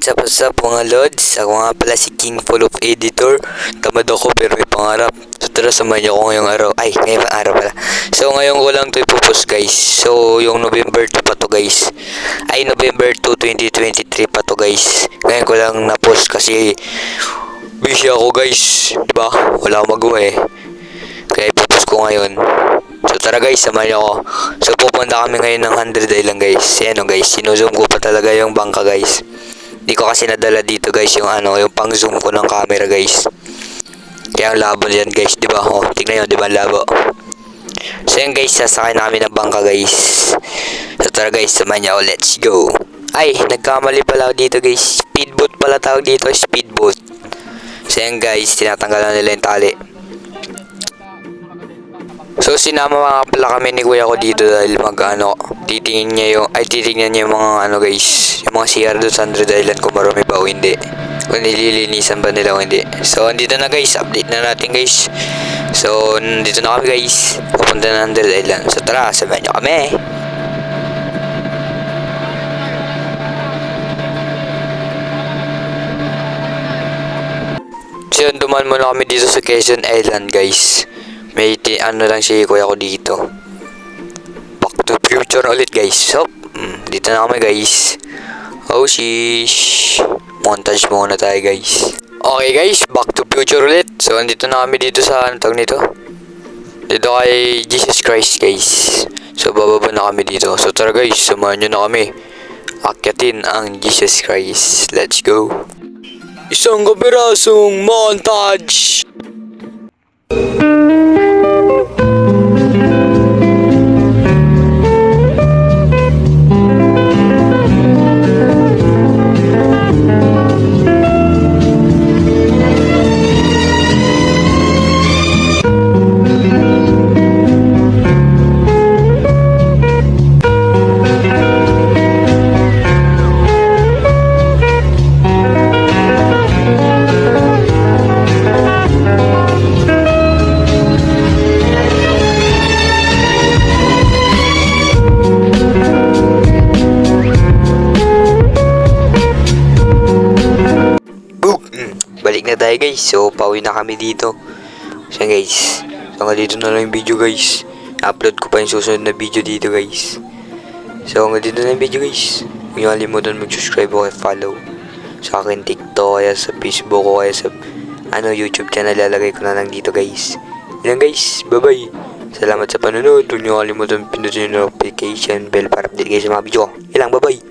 What's up mga lods? Ako nga pala si King Full of Editor. Tamad ako pero may pangarap. So tara, samahan niyo ako ngayong araw. Ay, ngayong araw pala. So ngayon ko lang ito ipopost guys. So yung November 2 pa to guys. Ay, November 2, 2023 pa to guys. Ngayon ko lang na-post kasi busy ako guys. Diba? Wala akong magawa eh. Kaya ipopost ko ngayon. So tara guys, samahan niyo ako. So pupunta kami ngayon ng 100 Island guys. Ayan o guys, sinuzoom ko pa talaga yung bangka guys. Hindi ko kasi nadala dito guys yung yung pang zoom ko ng camera guys. Kaya ang labo yan guys, di ba? Oh, tingnan nyo, di ba labo? So yan guys, sasakay namin ng bangka guys. So tara guys, samahan niyo ako, let's go. Ay, nagkamali pala ako dito guys. Speedboat pala tawag dito, speedboat. So yan guys, tinatanggalan nila yung tali. So sinama nga pala kami ni kuya ko dito dahil titingnan niya yung mga guys, yung mga CR doon sa 100 Island kung marami ba o hindi, kung nililinisan ba nila o hindi. So andito na guys, update na natin guys. So nandito na kami guys, pupunta na 100 Island. So tara, sabayan nyo kami. So yun, dumaan muna kami dito sa Quezon Island guys. May lang siya kuya ko dito. Back to future ulit guys. So, dito na kami guys. Oh sheesh. Montage muna tayo guys. Okay guys, back to future ulit. So, andito na kami dito sa tawag nito. Dito kay Jesus Christ guys. So, bababa na kami dito. So, tara guys, samahan nyo na kami. Akyatin ang Jesus Christ. Let's go. Isang kapirasong montage. Balik na tayo guys. So pauwi na kami dito. So guys, hanggang dito na lang yung video guys. Upload ko pa yung susunod na video dito guys. So hanggang dito na yung video guys. Huwag nyo kalimutan mag-subscribe o follow sa akin TikTok, kaya sa Facebook o kaya sa YouTube channel. Lalagay ko na lang dito guys. Yan guys, bye bye. Salamat sa panonood. Huwag nyo kalimutan pindutin yung notification bell para update guys sa mga video. Yan lang, bye bye.